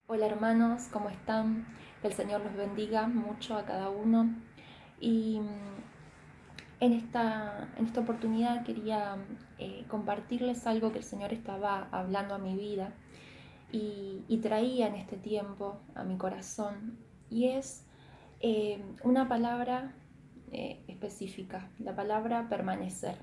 Hola hermanos, ¿cómo están? Que el Señor los bendiga mucho a cada uno. Y en esta oportunidad quería compartirles algo que el Señor estaba hablando a mi vida y traía en este tiempo a mi corazón. Y es una palabra específica, la palabra permanecer.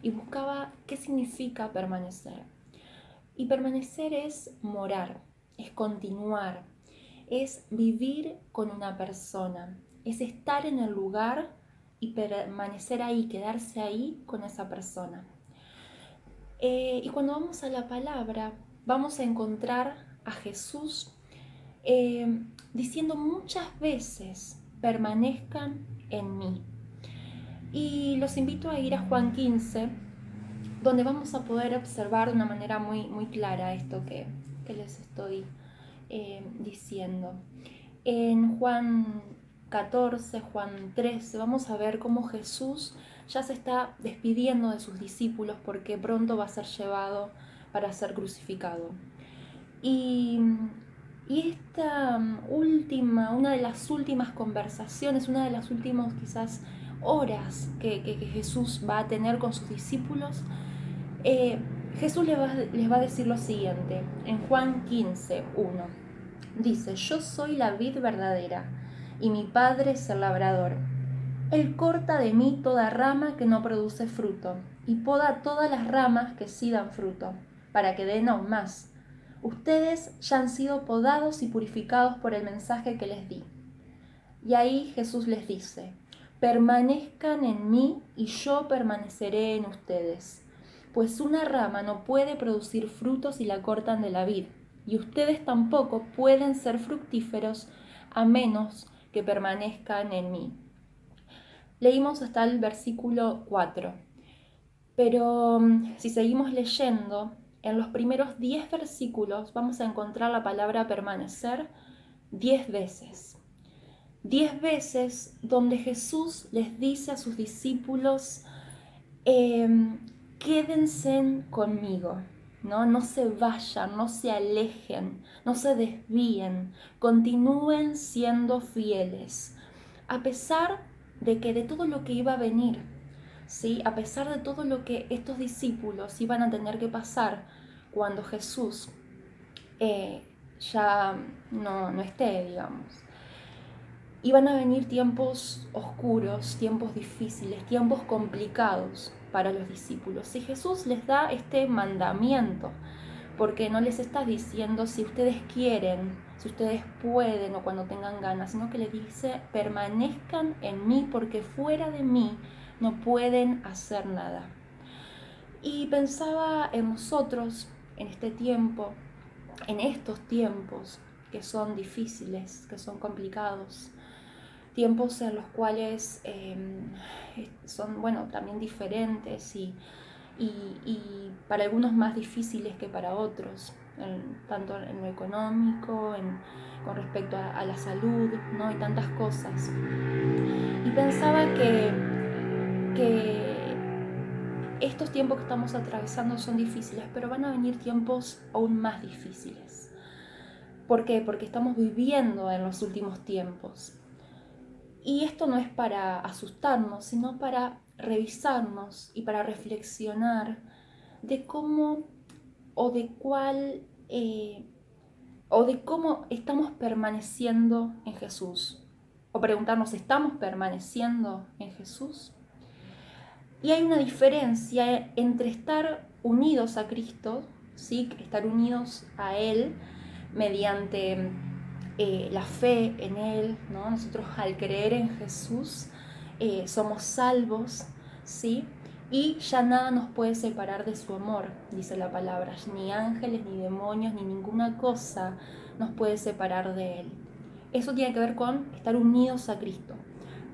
Y buscaba qué significa permanecer. Y permanecer es morar, es continuar, es vivir con una persona, es estar en el lugar y permanecer ahí, quedarse ahí con esa persona. Y cuando vamos a la palabra, vamos a encontrar a Jesús diciendo muchas veces, permanezcan en mí. Y los invito a ir a Juan 15, donde vamos a poder observar de una manera muy clara esto que les estoy diciendo. En Juan 14, Juan 13, vamos a ver cómo Jesús ya se está despidiendo de sus discípulos porque pronto va a ser llevado para ser crucificado. Y, y esta una de las últimas conversaciones, una de las últimas quizás horas que Jesús va a tener con sus discípulos, Jesús les va a decir lo siguiente, en Juan 15:1. Dice, yo soy la vid verdadera y mi Padre es el labrador. Él corta de mí toda rama que no produce fruto y poda todas las ramas que sí dan fruto, para que den aún más. Ustedes ya han sido podados y purificados por el mensaje que les di. Y ahí Jesús les dice, permanezcan en mí y yo permaneceré en ustedes. Pues una rama no puede producir frutos si la cortan de la vid, y ustedes tampoco pueden ser fructíferos a menos que permanezcan en mí. Leímos hasta el versículo 4, pero si seguimos leyendo, en los primeros 10 versículos vamos a encontrar la palabra permanecer 10 veces. 10 veces donde Jesús les dice a sus discípulos, quédense conmigo, ¿no? No se vayan, no se alejen, no se desvíen, continúen siendo fieles, a pesar de que de todo lo que iba a venir, ¿sí? A pesar de todo lo que estos discípulos iban a tener que pasar cuando Jesús ya no esté, digamos. Iban a venir tiempos oscuros, tiempos difíciles, tiempos complicados para los discípulos. Y Jesús les da este mandamiento, porque no les está diciendo si ustedes quieren, si ustedes pueden o cuando tengan ganas, sino que les dice, permanezcan en mí porque fuera de mí no pueden hacer nada. Y pensaba en nosotros, en este tiempo, en estos tiempos que son difíciles, que son complicados, tiempos en los cuales son, bueno, también diferentes y para algunos más difíciles que para otros, tanto en lo económico, con respecto a la salud, ¿no? Y tantas cosas. Y pensaba que estos tiempos que estamos atravesando son difíciles, pero van a venir tiempos aún más difíciles. ¿Por qué? Porque estamos viviendo en los últimos tiempos. Y esto no es para asustarnos, sino para revisarnos y para reflexionar de cómo o de cuál o de cómo estamos permaneciendo en Jesús. O preguntarnos, ¿estamos permaneciendo en Jesús? Y hay una diferencia entre estar unidos a Cristo, ¿sí? Estar unidos a Él mediante la fe en Él, ¿no? Nosotros al creer en Jesús somos salvos, ¿sí? Y ya nada nos puede separar de su amor, dice la palabra. Ni ángeles, ni demonios, ni ninguna cosa nos puede separar de Él. Eso tiene que ver con estar unidos a Cristo.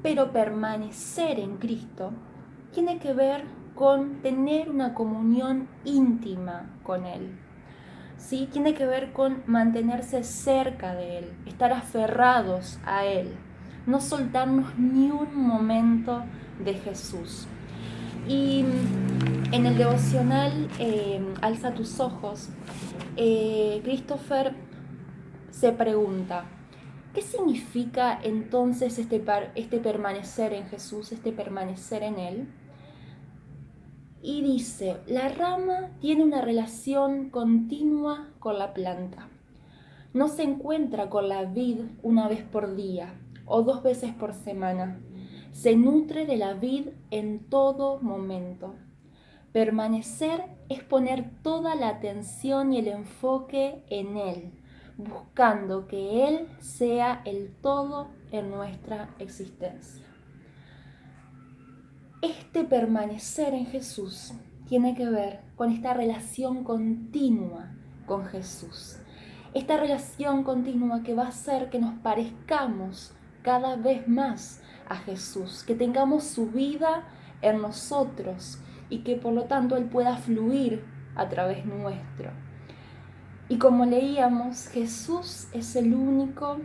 Pero permanecer en Cristo tiene que ver con tener una comunión íntima con Él. ¿Sí? Tiene que ver con mantenerse cerca de Él, estar aferrados a Él, no soltarnos ni un momento de Jesús. Y en el devocional Alza tus ojos, Christopher se pregunta, ¿qué significa entonces este permanecer en Jesús, este permanecer en Él? Y dice, la rama tiene una relación continua con la planta. No se encuentra con la vid una vez por día o 2 veces por semana. Se nutre de la vid en todo momento. Permanecer es poner toda la atención y el enfoque en Él, buscando que Él sea el todo en nuestra existencia. Este permanecer en Jesús tiene que ver con esta relación continua con Jesús. Esta relación continua que va a hacer que nos parezcamos cada vez más a Jesús, que tengamos su vida en nosotros y que por lo tanto Él pueda fluir a través nuestro. Y como leíamos, Jesús es el único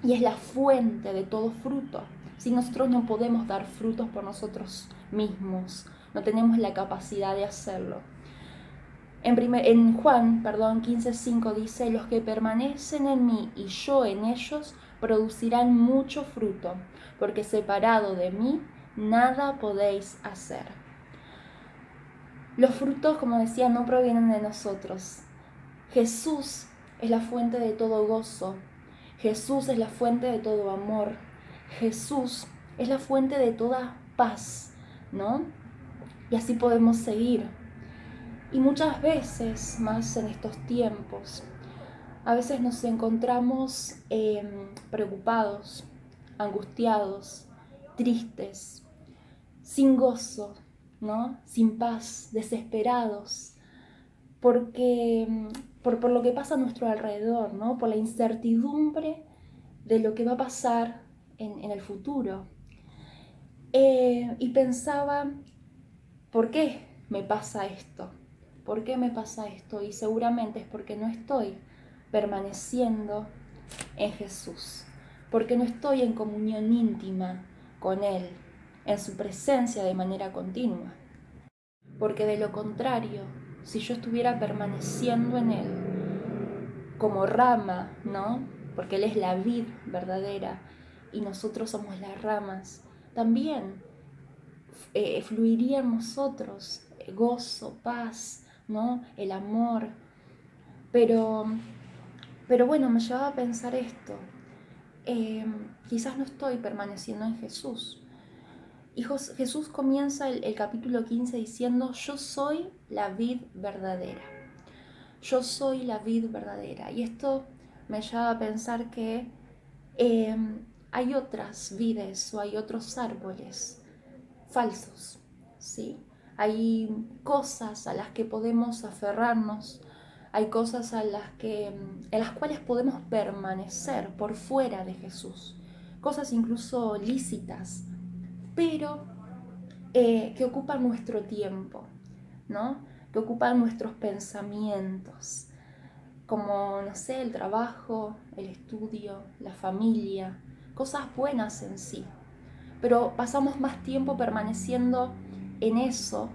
y es la fuente de todo fruto. Si nosotros no podemos dar frutos por nosotros mismos, no tenemos la capacidad de hacerlo. En Juan 15:5 dice, los que permanecen en mí y yo en ellos producirán mucho fruto, porque separado de mí nada podéis hacer. Los frutos, como decía, no provienen de nosotros. Jesús es la fuente de todo gozo. Jesús es la fuente de todo amor. Jesús es la fuente de toda paz, ¿no? Y así podemos seguir. Y muchas veces, más en estos tiempos, a veces nos encontramos preocupados, angustiados, tristes, sin gozo, ¿no? Sin paz, desesperados, porque por lo que pasa a nuestro alrededor, ¿no? Por la incertidumbre de lo que va a pasar en el futuro. Y pensaba, ¿por qué me pasa esto? ¿Por qué me pasa esto? Y seguramente es porque no estoy permaneciendo en Jesús, porque no estoy en comunión íntima con Él, en su presencia de manera continua. Porque de lo contrario, si yo estuviera permaneciendo en Él como rama, ¿no? Porque Él es la vid verdadera y nosotros somos las ramas, también fluiría en nosotros gozo, paz, ¿no? El amor. Pero bueno, me llevaba a pensar esto. Quizás no estoy permaneciendo en Jesús. Y Jesús comienza el capítulo 15 diciendo, yo soy la vid verdadera. Yo soy la vid verdadera. Y esto me lleva a pensar que hay otras vides o hay otros árboles falsos, ¿sí? Hay cosas a las que podemos aferrarnos, hay cosas en las cuales podemos permanecer por fuera de Jesús, cosas incluso lícitas, pero que ocupan nuestro tiempo, ¿no? Que ocupan nuestros pensamientos, como, no sé, el trabajo, el estudio, la familia, cosas buenas en sí. Pero pasamos más tiempo permaneciendo en eso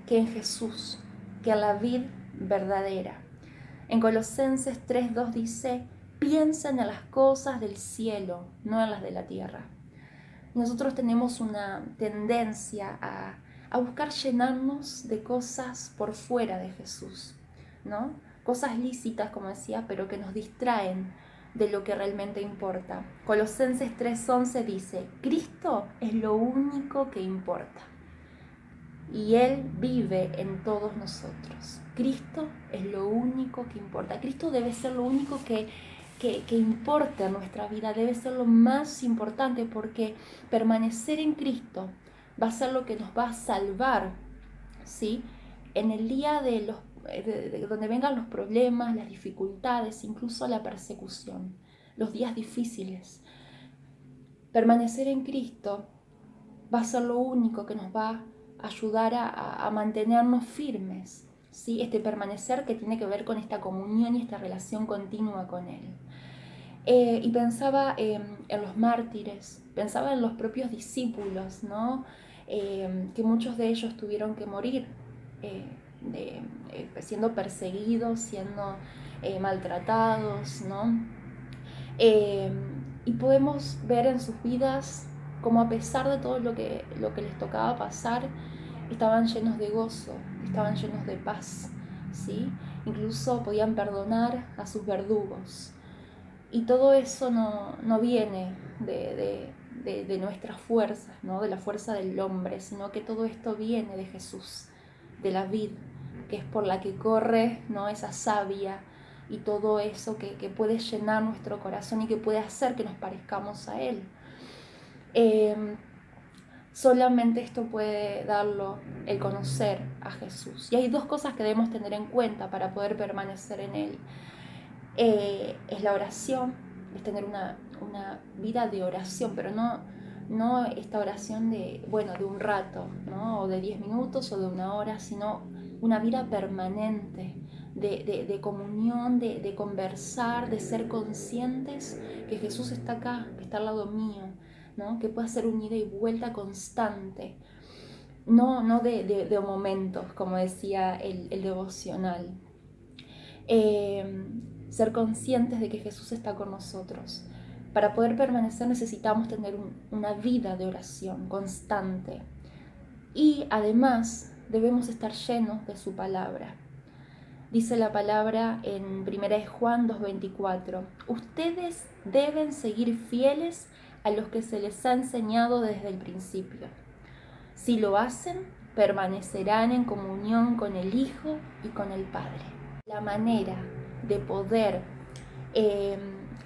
que en Jesús, que en la vid verdadera. En Colosenses 3:2 dice, piensen en las cosas del cielo, no en las de la tierra. Nosotros tenemos una tendencia a buscar llenarnos de cosas por fuera de Jesús, ¿no? Cosas lícitas, como decía, pero que nos distraen de lo que realmente importa. Colosenses 3:11 dice, Cristo es lo único que importa y Él vive en todos nosotros. Cristo es lo único que importa. Cristo debe ser lo único que importa en nuestra vida, debe ser lo más importante, porque permanecer en Cristo va a ser lo que nos va a salvar, ¿sí? En el día de donde vengan los problemas, las dificultades, incluso la persecución, los días difíciles. Permanecer en Cristo va a ser lo único que nos va a ayudar a mantenernos firmes, ¿sí? Este permanecer que tiene que ver con esta comunión y esta relación continua con Él. Y pensaba en los mártires, pensaba en los propios discípulos, ¿no? Que muchos de ellos tuvieron que morir siendo perseguidos, siendo maltratados, ¿no? Y podemos ver en sus vidas como a pesar de todo lo que les tocaba pasar, estaban llenos de gozo, estaban llenos de paz, ¿sí? Incluso podían perdonar a sus verdugos. Y todo eso no viene de nuestras fuerzas, ¿no? De la fuerza del hombre, sino que todo esto viene de Jesús, de la vid, que es por la que corre, ¿no? Esa savia y todo eso que puede llenar nuestro corazón y que puede hacer que nos parezcamos a Él. Solamente esto puede darlo el conocer a Jesús. Y hay dos cosas que debemos tener en cuenta para poder permanecer en Él. Es la oración, es tener una vida de oración, pero no esta oración de un rato, ¿no? O de 10 minutos o de una hora, sino una vida permanente de comunión, de conversar, de ser conscientes que Jesús está acá, que está al lado mío, ¿no? Que pueda ser un ida y vuelta constante, no de momentos, como decía el devocional. Ser conscientes de que Jesús está con nosotros. Para poder permanecer necesitamos tener una vida de oración constante. Y además debemos estar llenos de su palabra. Dice la palabra en 1 Juan 2:24: ustedes deben seguir fieles a los que se les ha enseñado desde el principio. Si lo hacen, permanecerán en comunión con el Hijo y con el Padre. La manera de poder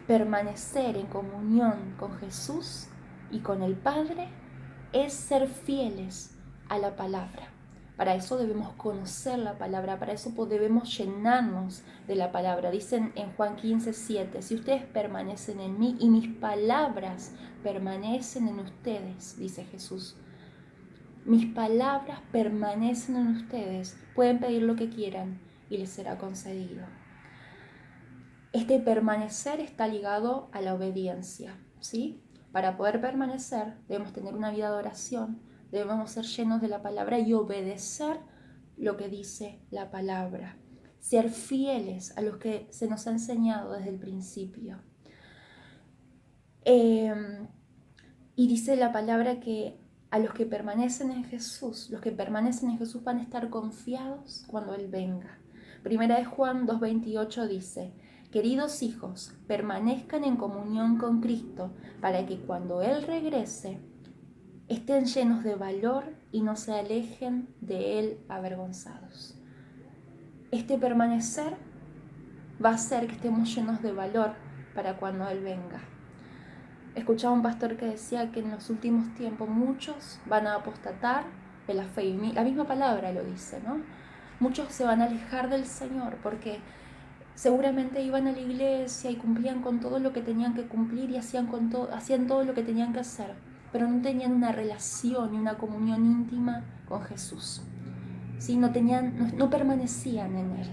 permanecer en comunión con Jesús y con el Padre es ser fieles a la palabra. Para eso debemos conocer la palabra, para eso debemos llenarnos de la palabra. Dicen en Juan 15:7: si ustedes permanecen en mí y mis palabras permanecen en ustedes, dice Jesús. Mis palabras permanecen en ustedes, pueden pedir lo que quieran y les será concedido. Este permanecer está ligado a la obediencia, ¿sí? Para poder permanecer debemos tener una vida de oración, debemos ser llenos de la palabra y obedecer lo que dice la palabra. Ser fieles a los que se nos ha enseñado desde el principio. Y dice la palabra que a los que permanecen en Jesús, los que permanecen en Jesús van a estar confiados cuando Él venga. Primera de Juan 2:28 dice: queridos hijos, permanezcan en comunión con Cristo para que cuando Él regrese estén llenos de valor y no se alejen de Él avergonzados. Este permanecer va a hacer que estemos llenos de valor para cuando Él venga. Escuchaba un pastor que decía que en los últimos tiempos muchos van a apostatar de la fe, y la misma palabra lo dice, ¿no? Muchos se van a alejar del Señor porque seguramente iban a la iglesia y cumplían con todo lo que tenían que cumplir y hacían todo lo que tenían que hacer, pero no tenían una relación y una comunión íntima con Jesús, ¿sí? No permanecían en Él.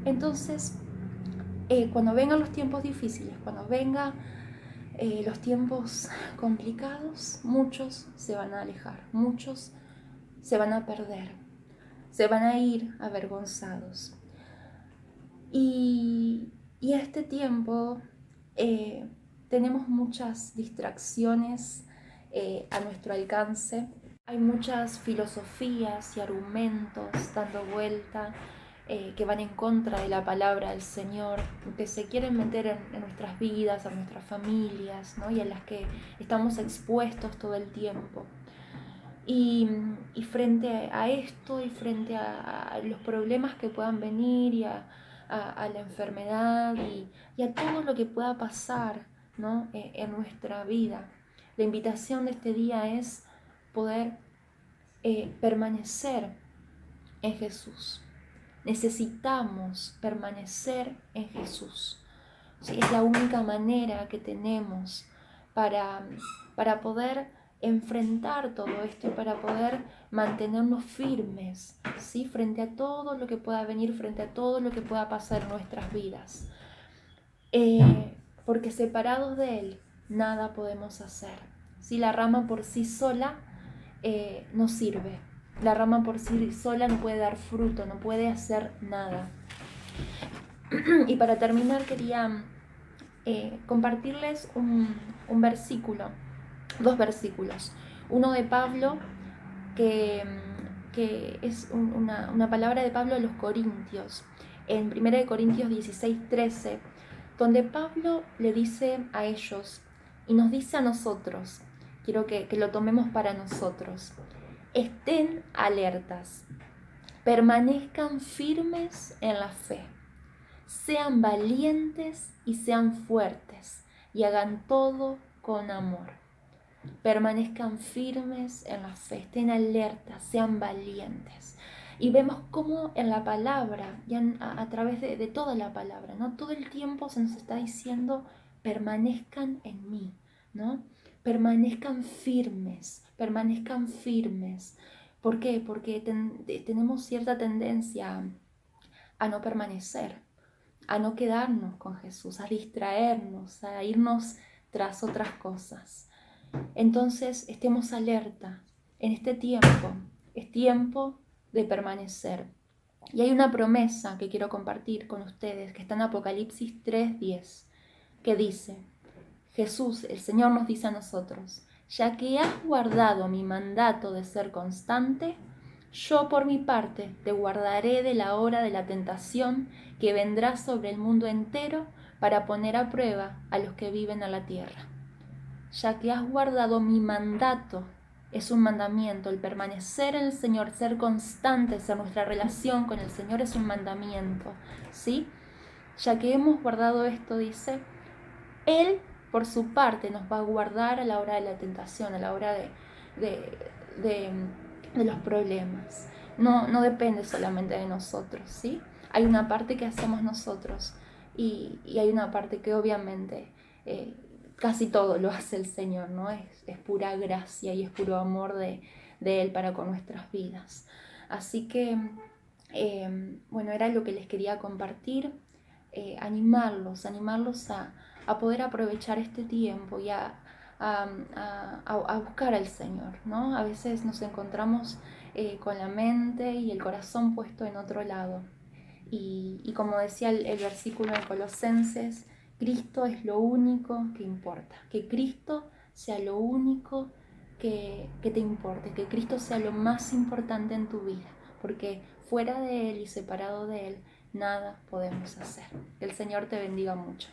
Entonces, cuando vengan los tiempos difíciles, cuando vengan los tiempos complicados, muchos se van a alejar, muchos se van a perder, se van a ir avergonzados. Y a este tiempo tenemos muchas distracciones a nuestro alcance. Hay muchas filosofías y argumentos dando vuelta que van en contra de la palabra del Señor, que se quieren meter en nuestras vidas, en nuestras familias, ¿no? Y a las que estamos expuestos todo el tiempo. Y frente a esto y frente a los problemas que puedan venir y a la enfermedad y a todo lo que pueda pasar, ¿no? En nuestra vida, la invitación de este día es poder permanecer en Jesús. Necesitamos permanecer en Jesús. ¿Sí? Es la única manera que tenemos para poder enfrentar todo esto y para poder mantenernos firmes, ¿sí? Frente a todo lo que pueda venir, frente a todo lo que pueda pasar en nuestras vidas. Porque separados de Él, nada podemos hacer. ¿Sí? La rama por sí sola no sirve. La rama por sí sola no puede dar fruto, no puede hacer nada. Y para terminar quería compartirles un versículo, dos versículos. Uno de Pablo, que, que es una palabra de Pablo a los Corintios, en 1 Corintios 16:13, donde Pablo le dice a ellos y nos dice a nosotros, quiero que lo tomemos para nosotros: estén alertas, permanezcan firmes en la fe, sean valientes y sean fuertes, y hagan todo con amor. Permanezcan firmes en la fe, estén alertas, sean valientes. Y vemos cómo en la palabra, y a través de toda la palabra, ¿no? Todo el tiempo se nos está diciendo: permanezcan en mí, ¿no? Permanezcan firmes, permanezcan firmes. ¿Por qué? Porque tenemos cierta tendencia a no permanecer, a no quedarnos con Jesús, a distraernos, a irnos tras otras cosas. Entonces, estemos alerta. En este tiempo, es tiempo de permanecer. Y hay una promesa que quiero compartir con ustedes, que está en Apocalipsis 3:10, que dice: Jesús, el Señor, nos dice a nosotros: ya que has guardado mi mandato de ser constante, yo por mi parte te guardaré de la hora de la tentación que vendrá sobre el mundo entero para poner a prueba a los que viven en la tierra. Ya que has guardado mi mandato, es un mandamiento, el permanecer en el Señor, ser constantes en nuestra relación con el Señor es un mandamiento, ¿sí? Ya que hemos guardado esto, dice, Él por su parte nos va a guardar a la hora de la tentación, a la hora de los problemas. No depende solamente de nosotros, ¿sí? Hay una parte que hacemos nosotros y hay una parte que obviamente casi todo lo hace el Señor, ¿no? Es pura gracia y es puro amor de Él para con nuestras vidas. Así que, bueno, era lo que les quería compartir, animarlos a poder aprovechar este tiempo y a buscar al Señor, ¿no? A veces nos encontramos con la mente y el corazón puesto en otro lado. Y como decía el versículo de Colosenses, Cristo es lo único que importa. Que Cristo sea lo único que te importe, que Cristo sea lo más importante en tu vida, porque fuera de Él y separado de Él, nada podemos hacer. Que el Señor te bendiga mucho.